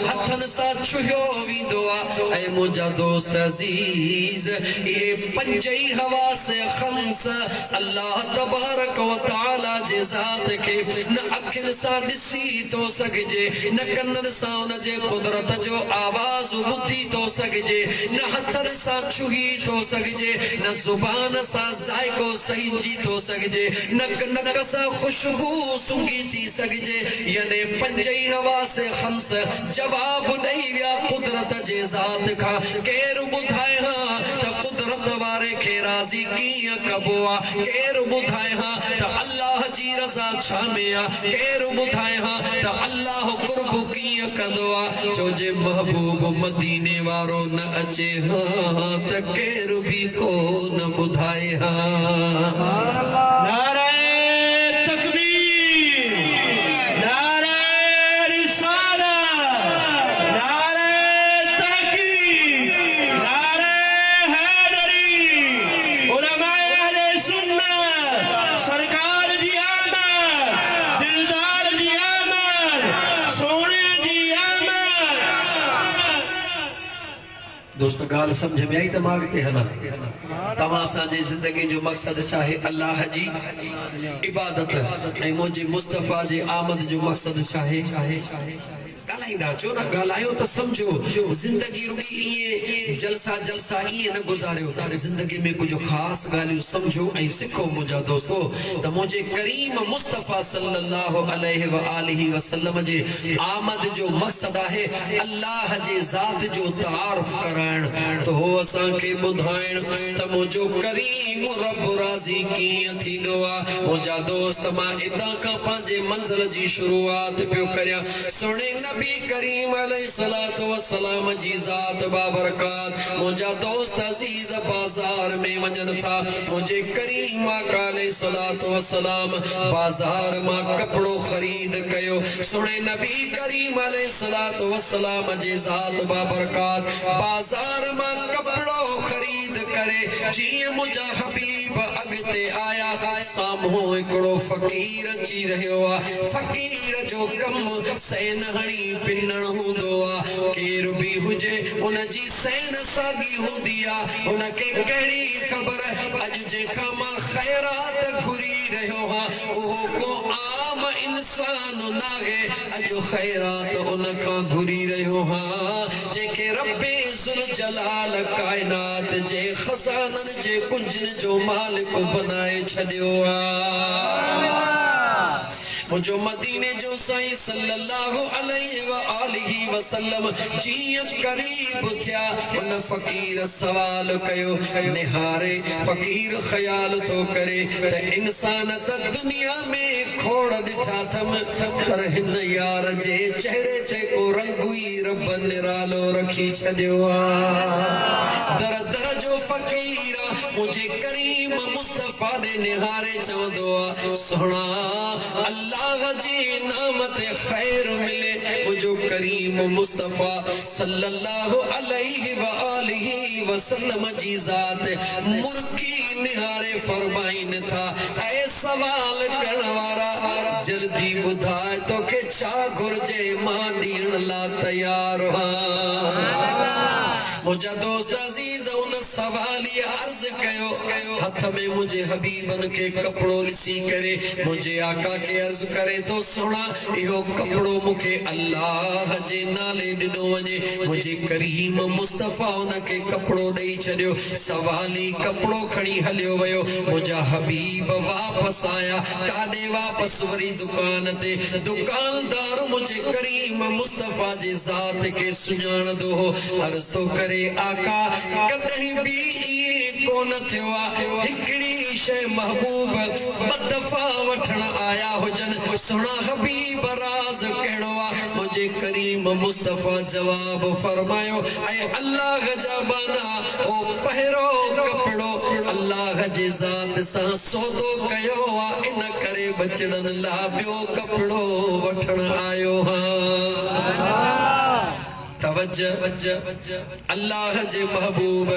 हथन सा छुयो विंदो ऐ मुझा दोस्त अजीज ये पंजई हवास खम्स अल्लाह तबारक व तआला जे ज़ात के न अखिन सा ॾिसी तो सघिजे न कनन सा उन जे कुदरत जो आवाज़ ॿुधी तो सघिजे न हथन सा छुही तो सघिजे न ज़ुबान सा ज़ाइको सहिजी तो सघिजे न नक सा खुशबू सूंघी थी सघिजे याने पंजई हवास खम्स जवाब ॾेई विया कुदरत जे ज़ात खां केरु ॿुधाए हा त कुदरत वारे खे राज़ी कीअं कबो आहे केरु ॿुधाए हा त अल्लाह जी रज़ा छा में आहे केरु ॿुधाए हा त अल्लाह कुर्ब कीअं कंदो आहे छो जे महबूब मदीने वारो न अचे हा त केरु बि को न ॿुधाए हा नारे तकबीर नारे रिसालत नारे तहकीक नारे हैदरी उलमाए अहले सुन्नत सरकार जी आमद दिलदार जी आमद सोने जी आमद दोस्त गाल समझ में आई दिमाग ते हला तव्हां असांजे ज़िंदगी जो मक़सद चाहे अल्लाह जी इबादत ऐं मुंहिंजे मुस्तफ़ा जे आमद जो मक़सद चाहे ॻाल्हाईंदा छो न ॻाल्हायो त समझो ज़िंदगी रुॻी ईअं जलसा जलसा ईअं न गुज़ारियो ज़िंदगी में कुछ ख़ासि ॻाल्हियूं समझो ऐं सिखो मुंहिंजा दोस्तो त मुंहिंजे करीम मुस्तफ़ा सल्लल्लाहु अलैहि व आलिहि वसल्लम जे आमद जो मक़सद आहे अल्लाह जे ज़ात जो तारुफ़ कराइण त हो असांखे ॿुधाइण त मुंहिंजो करीम रब राज़ी कीअं थींदो आहे मुंहिंजा दोस्त मां हितां खां पंहिंजे मंज़िल जी शुरूआत पियो करियां सुहिणे नबी करीम अलैहिस्सलातु वस्सलाम जी ज़ात बाबरकात मुंहिंजा दोस्त अज़ीज़ बाज़ार में वञनि था मुंहिंजे करीम आका अलैहिस्सलातु वस्सलाम बाज़ार मां कपिड़ो ख़रीद कयो सुहिणे नबी करीम अलैहिस्सलातु वस्सलाम जी ज़ात बाबरकात बाज़ार मां कपिड़ो ख़रीद करे जीअं मुंहिंजा हबीब अॻिते आया साम्हूं हिकिड़ो फ़क़ीर अची रहियो आहे फ़क़ीर जो कमु सैन हणी पिनण हूंदो आहे केरु बि हुजे उन जी सैन साॻी हूंदी आहे उनखे कहिड़ी ख़बर अॼु जेका मां ख़ैरात घुरी रहियो आहियां उहो को आम इंसान नाहे अॼु ख़ैरात उन खां घुरी रहियो आहियां जेके रब्बे ज़ुल जलाल काइनात जे ख़ज़ाननि जे कुंजनि जो मालिक बनाए छॾियो आहे मुझो मदीने जो साईं सल्लल्लाहु अलैहि व आलिहि वसल्लम जीअं करीब थिया उन फ़क़ीर सवाल कयो निहारे फ़क़ीर ख़याल थो करे त इंसान त दुनिया में खोड़ ॾिठा अथम पर हिन यार जे चेहरे ते को रंग ई रब निरालो रखी छॾियो आहे दर दर जो फ़क़ीर मुंहिंजे करीम मुस्तफ़ा ॾे निहारे चवंदो आहे सुहिणा अल्लाह जी नाम ते ख़ैर मिले मुझो करीम मुस्तफ़ा सल्लल्लाहु अलैहि व आलिहि वसल्लम जी ज़ात मुर्की निहारे फरमाइन था ऐ सवाल करण वारा जल्दी ॿुधाए तोखे छा घुर्जे मां ॾियण लाइ तयार आहियां मुझा दोस्त अजीज उन सवाली अर्ज कयो हथ में मुझे हबीबन के कपड़ो लिसी करे मुझे आका के अर्ज करे तो सुना इहो कपड़ो मुखे अल्लाह जे नाले ॾिनो वञे मुझे करीम मुस्तफ़ा उन के कपड़ो ॾेई छॾियो सवाली कपड़ो खणी हलियो वियो मुझा हबीब वापस आया काॾे वापस वरी दुकान ते दुकानदार मुझे करीम मुस्तफ़ा जे ज़ात के सुञाणंदो हो अर्ज तो करे आका कॾहिं बि ईअं कोन थियो आहे हिकिड़ी शइ महबूब ॿ दफ़ा वठण आया हुजनि सुहिणा हबीब राज़ कहिड़ो आहे मुंहिंजे करीम मुस्तफ़ा जवाब फरमायो ऐं अल्लाह जा बाना ओ पहिरियों कपिड़ो अल्लाह जे ज़ात सां सौदो कयो आहे इन करे बचड़नि लाइ ॿियो कपिड़ो वठण आयो तवज्जो अल्लाह जे महबूब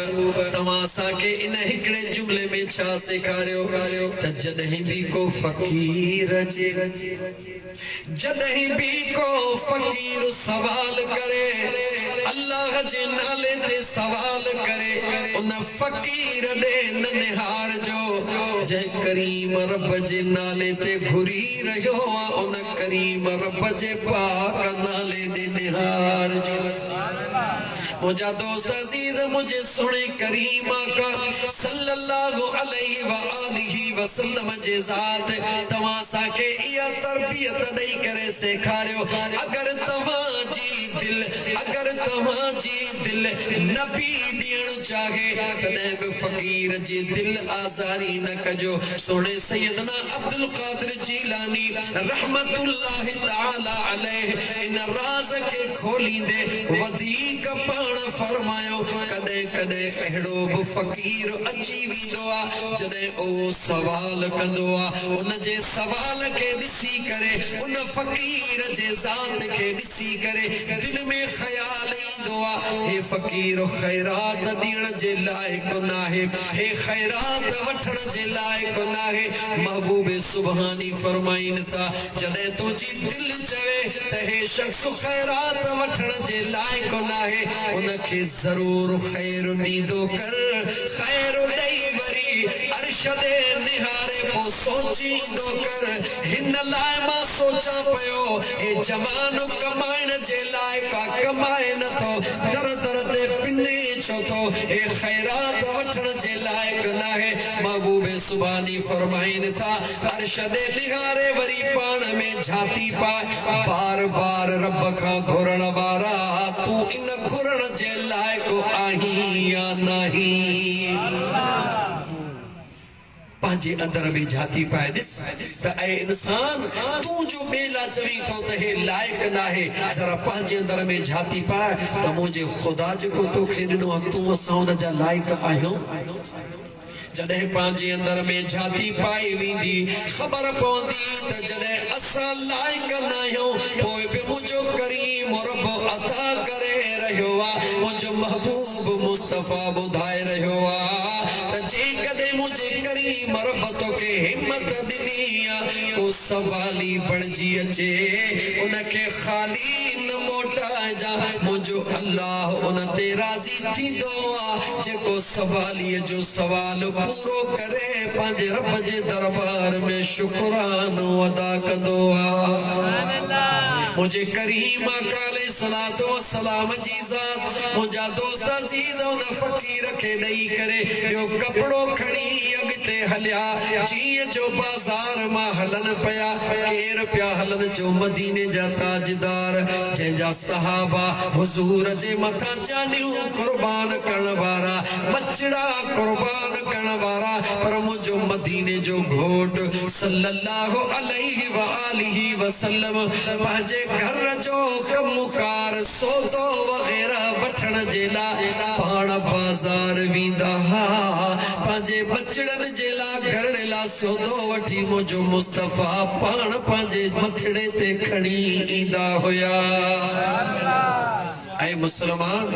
तव्हां असांखे इन हिकिड़े जुमले में छा सेखारियो त जॾहिं भी को फकीर जॾहिं भी को फकीर सवाल करे अल्लाह जे नाले ते सवाल करे उन फकीर ॾे न निहार जो जंहिं करीम रब जे नाले ते घुरी रहियो आहे उन करीम रब जे पाक नाले ॾे निहार जो मुझा दोस्त अजीज मुझे सुने करीम आका सल्लल्लाहु अलैहि व आलिहि वसल्लम जे ज़ात तव्हां असांखे इहा तरबियत ॾेई करे सेखारियो अगर तव्हां जी दिल नबी ॾियणु चाहे तॾहिं बि फकीर जी दिल आज़ारी न कजो सोने सैयदना अब्दुल कादिर जीलानी रहमतुल्लाहि तआला अलैहि इन राज़ खे खोलींदे वधीक पाण फरमायो कॾहिं कॾहिं अहिड़ो बि फकीर अची वेंदो आहे जॾहिं उहो सवाल कंदो आहे उन जे सवाल खे ॾिसी करे उन फकीर जे ज़ात खे ॾिसी करे दिल में ख़्याल ईंदो आहे हे फकीर ख़ैरात ॾियण जे लाइक़ नाहे हे ख़ैरात वठण जे लाइक़ नाहे महबूब सुभानी फरमाइनि था जॾहिं तुंहिंजी दिल चवे त हे शख़्स ख़ैरात वठण जे लाइक़ नाहे उनखे ज़रूर ख़ैर ॾींदो कर ख़ैर ॾेई वरी अर्श दे निहारे पोइ सोचींदो कर हिन लाइ मां सोचां पियो हे जवान कमाइण जे लाइ का कमाए नथो दर दर ते पिने छो थो हे ख़ैरात वठण जे लाइक़ नाहे महबूब सुभानी फरमाइनि था अर्श दे निहारे वरी पाण में झाती पाए बार बार रब खां घुरण वारा तूं इन घुरण जे लाइक़ आहीं या नहीं पंहिंजे अंदर में झाती पाए ॾिस त ऐ इंसान तूं जो बेला चवी थो त हे लाइक़ नाहे ज़रा पंहिंजे अंदर में झाती पाए त मुंहिंजे ख़ुदा जेको तोखे ॾिनो आहे तूं असां हुन जा लाइक़ आहियूं जॾहिं पंहिंजे अंदर में झाती पाई वेंदी ख़बर पवंदी त जॾहिं असां लाइक़ न आहियूं पोइ बि मुंहिंजो करीम रब अता करे रहियो आहे मुंहिंजो महबूब मुस्तफ़ा ॿुधाए रहियो आहे त जेकॾहिं मुंहिंजे करीम रब तोखे हिमत ॾिनी आहे को सवाली बणिजी अचे उनखे ख़ाली न मोटाइजा मुंहिंजो अल्लाह उन ते राज़ी थींदो आहे जेको सवालीअ जो सवाल पूरो करे पंहिंजे रब जे दरबार में शुक्रानो अदा कंदो आहे मुझे करीम आका अलैहिस्सलातु वस्सलाम जी ज़ात मुंहिंजा दोस्त अज़ीज़ उन फकीर खे ॾेई करे ॿियो कपिड़ो खणी अॻिते हलिया जीअं जो बाज़ार मां हलनि पिया केर पिया हलनि जो मदीने जा ताजदार जंहिंजा सहाबा हुज़ूर जे मथां जानियूं क़ुर्बान करण वारा बचड़ा क़ुर्बान करण वारा पर मुंहिंजो मदीने जो घोट सल्लल्लाहु अलैहि व आलिहि वसल्लम पंहिंजे घर जो कमुकार सौदो वग़ैरह वठण जे लाइ पाण बाज़ार वेंदा हा पंहिंजे बचड़नि जे लाइ घरड़े लाइ सौदो वठी मुंहिंजो मुस्तफ़ा पाण पंहिंजे मथड़े ते खणी ईंदा हुया ऐ मुसलमान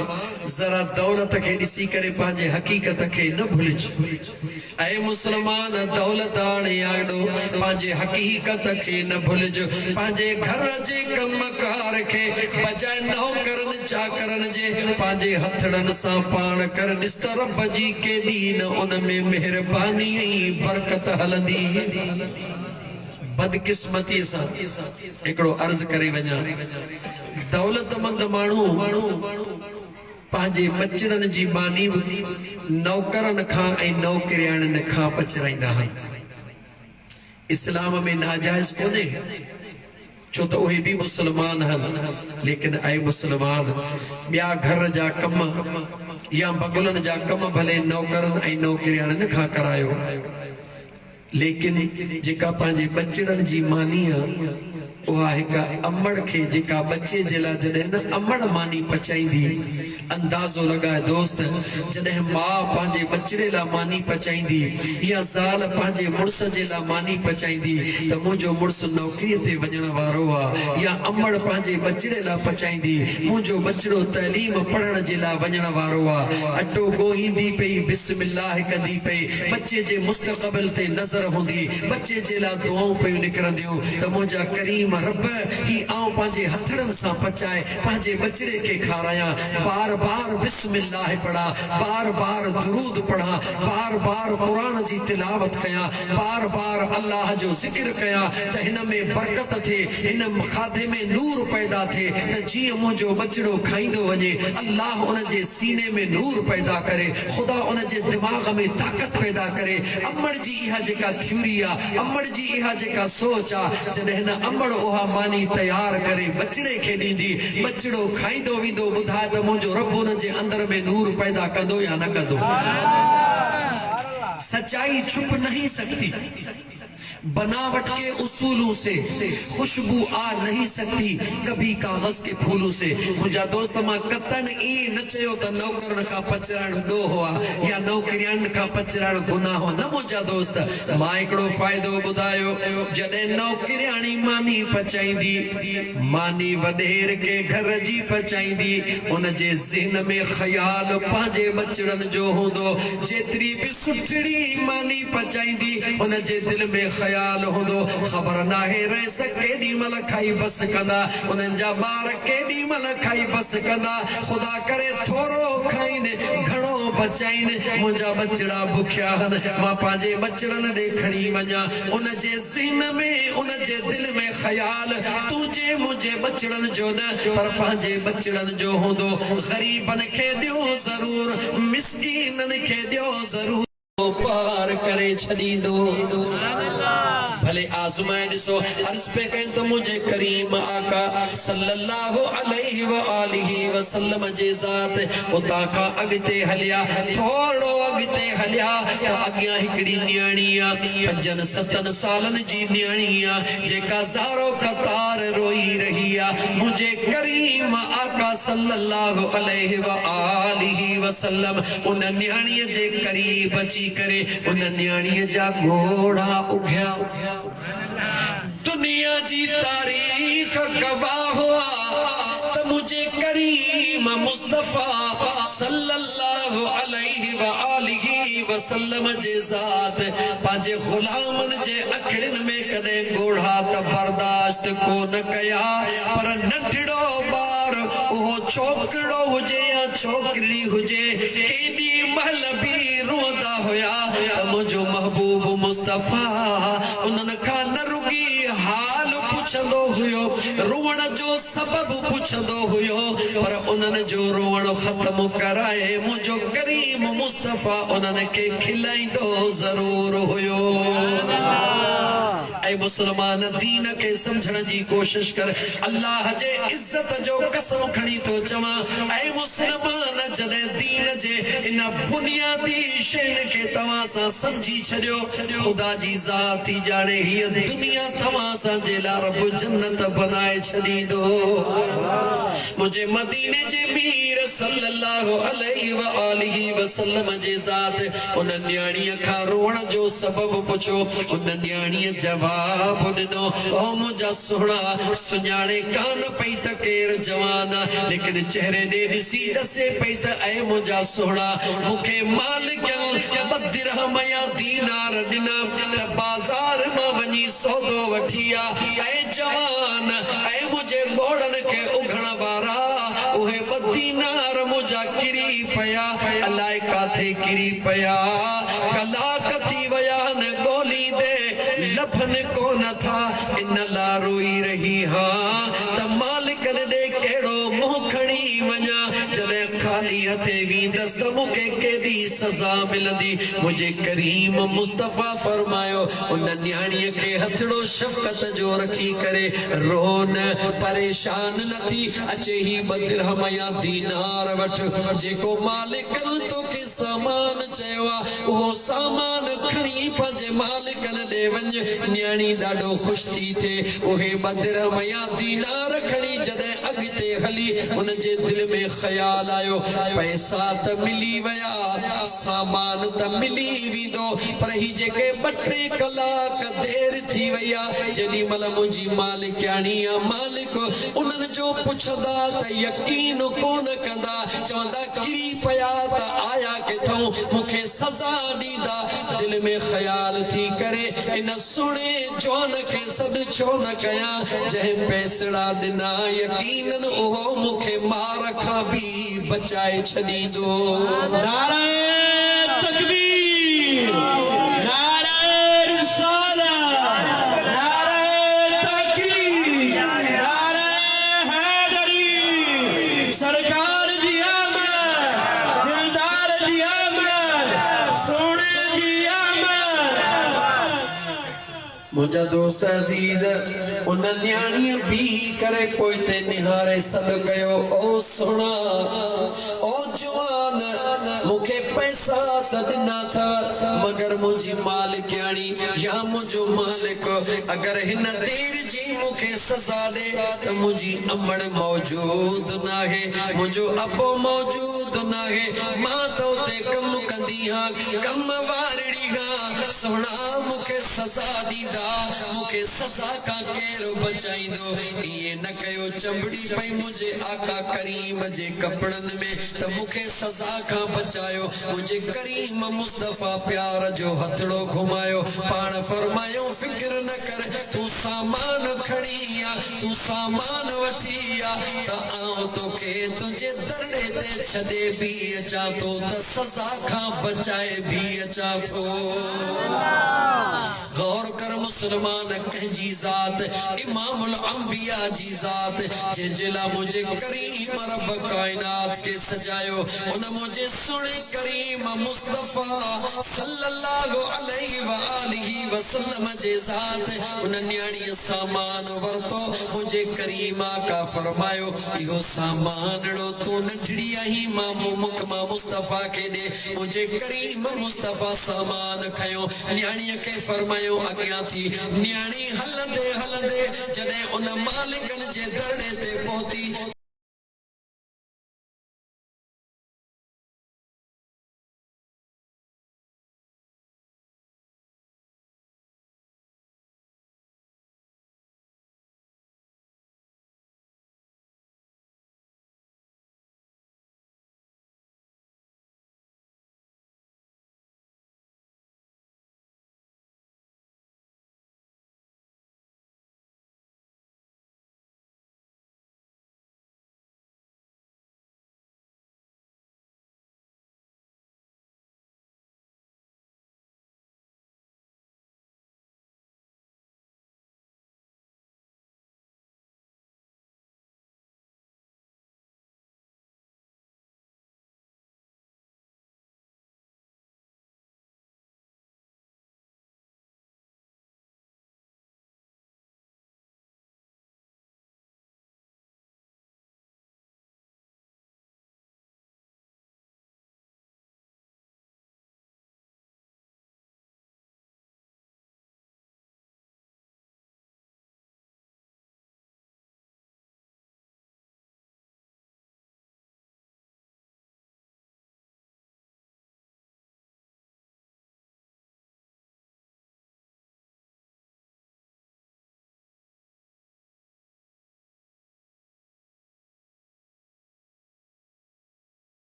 जरा दौलत खे ॾिसी करे पंहिंजे हक़ीक़त खे न भुलिज ऐ मुसलमान दौलत आणे आॾो पंहिंजे हक़ीक़त खे न भुलिज पंहिंजे घर जे कमकार खे बजाए नौकरनि चाकरनि जे पंहिंजे हथड़नि सां पाण कर ॾिस त रब जी केॾी न उन में महिरबानी ऐं बरकत हलंदी बदकिस्मती सां हिकिड़ो अर्ज़ करे वञा दौलतमंद माण्हू पंहिंजे बचड़नि जी मानी नौकरनि खां ऐं नौकिरियाणियुनि खां पचराईंदा आहिनि इस्लाम में नाजाइज़ कोन्हे छो त उहे बि मुसलमान आहिनि लेकिन ऐं मुसलमान ॿिया घर जा कम या बगुलनि जा कम भले नौकरनि ऐं नौकिरियाणियुनि खां करायो लेकिन जेका पंहिंजे बचड़नि जी मानी आहे उहा हिकु अमड़ खे जेका बच्चे जे लाइ जॾहिं न अमड़ मानी पचाईंदी अंदाज़ो लॻाए दोस्त जॾहिं माउ पंहिंजे बचड़े लाइ मानी पचाईंदी या ज़ाल पंहिंजे मुड़ुस जे लाइ मानी पचाईंदी त मुंहिंजो मुड़ुसु नौकरीअ ते वञण वारो आहे या अमड़ पंहिंजे बचड़े लाइ पचाईंदी मुंहिंजो बचड़ो तइलीम पढ़ण जे लाइ वञण वारो आहे अटो ॻोहींदी पई बिस्मिल्लाह कंदी पई बच्चे जे मुस्तक़बिल ते नज़र हूंदी बच्चे जे लाइ दुआऊं पियूं निकिरंदियूं त मुंहिंजा करीम रब ही आऊं पंहिंजे हथड़नि सां पचाए पंहिंजे बचड़े खे खारायां बार बार बिस्मिल्लाह पढ़ा बार बार दुरूद पढ़ा बार बार कुरान जी तिलावत कयां बार बार अल्लाह जो ज़िक्र कयां त हिन में बरकत थे हिन खाधे में नूर पैदा थे त जीअं मुंहिंजो बचड़ो खाईंदो वञे अल्लाह उन जे सीने में नूर पैदा करे खुदा उन जे दिमाग़ में ताक़त पैदा करे अमड़ जी इहा जेका थ्योरी आहे अमड़ जी इहा जेका सोच आहे जॾहिं न अमड़ उहा मानी तैयार करे बचड़े खे ॾींदी बचड़ो खाईंदो वेंदो ॿुधाए त मुंहिंजो रब उन जे अंदर में नूर पैदा कंदो या न कंदो सच्चाई छुप नहीं सकती बनावट के उसूलों से खुशबू आ नहीं सकती कभी कागज के फूलों से मुझा दोस्त मां कतन ई न चयो त नौकरन का पचराइण ॾोह आहे या नौकरियन का पचराइण गुनाह आहे न मुझा दोस्त मां हिकिड़ो फ़ाइदो ॿुधायो जॾहिं नौकरियाणी मानी पचाईंदी मानी वॾेर के घर जी पचाईंदी उन जे ज़हन में ख़्याल पंहिंजे बचड़नि जो हूंदो जेतिरी बि सुठड़ी मानी पचाईंदी उन जे दिल में ख्याल हूंदो ख़बर नाहे रहिस केॾी महिल खाई बस कंदा उन्हनि जा ॿार केॾी महिल खाई बस कंदा ख़ुदा करे थोरो खाईनि घणो बचाइनि मुंहिंजा बचड़ा बुखिया आहिनि मां पंहिंजे बचड़नि ॾे खणी वञा उन जे ज़हन में उन जे दिल में ख्याल तुंहिंजे मुंहिंजे बचड़नि जो न पर पंहिंजे बचड़नि जो हूंदो ग़रीबनि खे ॾियो ज़रूर मिस्कीननि खे ॾियो ज़रूर पार करे छॾींदो भले आज़माए ॾिसो अर्ज़ पे कयूं त मुंहिंजे करीम आका सल्लल्लाहु अलैहि व आलिहि वसल्लम जे ज़ात उतां खां अॻिते हलिया थोरो अॻिते हलिया त अॻियां हिकिड़ी न्याणी आहे 5-7 सालनि जी न्याणी आहे जेका ज़ारो क़तार रोई रही आहे मुंहिंजे करीम आका सल्लल्लाहु अलैहि व आलिहि वसल्लम उन न्याणीअ जे करीब अची करे उन न्याणीअ जा घोड़ा उघिया दुनिया जी तारीख गवाह हुआ त मुझे करीम मुस्तफा सल्लल्लाहु अलैहि व आलिहि वसल्लम जे ज़ात पंहिंजे ग़ुलामनि जे अखियुनि में कॾहिं ॻोढ़ा त बर्दाश्त कोन कया पर नंढड़ो ॿार उहो छोकिरो हुजे या छोकिरी हुजे केॾी महिल बि रोंदा हुया त मुंहिंजो महबूब मुस्तफा उन्हनि खां न रुगी हाल पुछंदो हुयो रोअण जो सबबु पुछंदो हुयो पर उन्हनि जो रोअण ख़त्म कराए मुंहिंजो करीम मुस्तफा उन्हनि खे खिलाईंदो ज़रूर हुयो ऐं मुसलमान दीन खे समझण जी कोशिश कर अल्लाह जे इज्जत जो कसम खणी थो चवां ऐं मुसलमान जॾहिं दीन जे इन बुनियादी शयुनि खे तव्हां सां समझी छॾियो ख़ुदा जी ज़ात ई ॼाणे हीअ दुनिया तव्हां सां जे लाइ रब जन्नत बनाए छॾींदो मुंहिंजे मदीने जे मीर सल्लल्लाहु अलैहि व आलिहि वसल्लम जे ज़ात उन न्याणीअ खां रोअण जो सबबु पुछो उन न्याणीअ जवाब ॾिनो ओ मुंहिंजा सुहिणा सुञाणे कान पई त केरु जवान लेकिन चेहरे ॾे ॾिसी ॾसे पई त ऐं मुंहिंजा सुहिणा मूंखे मालिकनि 2 दिरहम या दीनार ॾिना त बाज़ार मां वञी सौदो वठी आ ऐं जवान ऐं मुंहिंजे घोड़नि खे उघण वारा उहे 2 दीनार मुंहिंजा किरी पिया अलाए काथे किरी पिया कलाक थी विया न ॻोल्हींदे लफन कोन था इन ला रोई रही हां त मालिकनि ॾे कहिड़ो मुंहुं खणी वञा जॾहिं खाली हथे वींदस त मूंखे केॾी सज़ा मिलंदी। मुंहिंजे करीम मुस्तफ़ा फरमायो उन न्याणीअ खे हथड़ो शफ़क़त जो रखी करे रोन परेशान न थी अचे ही ॿ दिरहम या दीनार वठ जेको मालिकन तोखे सामान चयो आहे उहो सामान खणी पंहिंजे मालिकन ॾे वञ। न्याणी ॾाढो ख़ुशि थी थिए उहे ॿ दिरहम या दीनार खणी जॾहिं अॻिते हली उनजे दिल में ख़्याल आयो पैसा त मिली विया सामान त मिली वेंदो पर ही जेके 2-3 कलाक देर थी वई आहे जेॾी महिल मुंहिंजी मालिकाणी आहे मालिक उन्हनि जो पुछंदा त यकीन कोन कंदा चवंदा किरी पिया त आया किथां मूंखे सज़ा ॾींदा। दिल में ख़्याल थी करे इन सुहिणे जवान खे सॾु छो न कयां जंहिं पैसड़ा ॾिना यकीनन उहो मूंखे मार खां बि बचाए छॾींदो। नारे तकबीर, नारे रिसालत, नारे तहकीक, नारे हैदरी। सरकार जी आमद, दिलदार जी आमद, सोने जी आमद। मुंहिंजा दोस्त अज़ीज़ उन न्याणीअ बि करे पोइ ते निहारे सॾु कयो ओ सोना ओ जवान मूंखे पैसा त ॾिना था मगर मुंहिंजी मालिकाणी या मुंहिंजो मालिक अगर हिन देर जी मूंखे सज़ा ॾे त मुंहिंजी अमड़ मौजूद न आहे मुंहिंजो अबो मौजूद न आहे मां त उते कमु कंदी आहियां कम वारड़ी खां सोना मूंखे सज़ा ॾींदा मूंखे सज़ा खां केरु बचाईंदो। इहे न कयो चंबड़ी पई मुंहिंजे आका करीम जे कपड़नि में त मूंखे सज़ा खां बचायो। मुंहिंजे करीम मुस्तफ़ा प्यार जो हथड़ो घुमायो पाण फरमायो फिक्र न कर तूं सामान खणी आ तूं सामान वठी आ त आउं तोखे तुंहिंजे दरड़े ते छॾे बि अचां थो त सज़ा खां बचाए बि अचां थो। गौर कर मुसलमान कंहिंजी ज़ात इमामुल अंबिया जी ज़ात जंहिंजे लाइ मुंहिंजे करीम रब काइनात खे सजायो उन मुंहिंजे सुहिणे करीम मुस्तफ़ा सल्लल्लाहु अलैहि व आलिहि वसल्लम जे ज़ात उन न्याणीअ सामान वरतो मुंहिंजे करीम आका फरमायो इहो सामान ॾो तूं नंढड़ी आहीं मां मुस्तफ़ा खे ॾे। मुंहिंजे करीम मुस्तफ़ा सामान खयो न्याणीअ खे फरमायो अॻियां थी न्याणी हलंदे हलंदे जॾहिं उन मालिकन जे दरड़े ते पहुती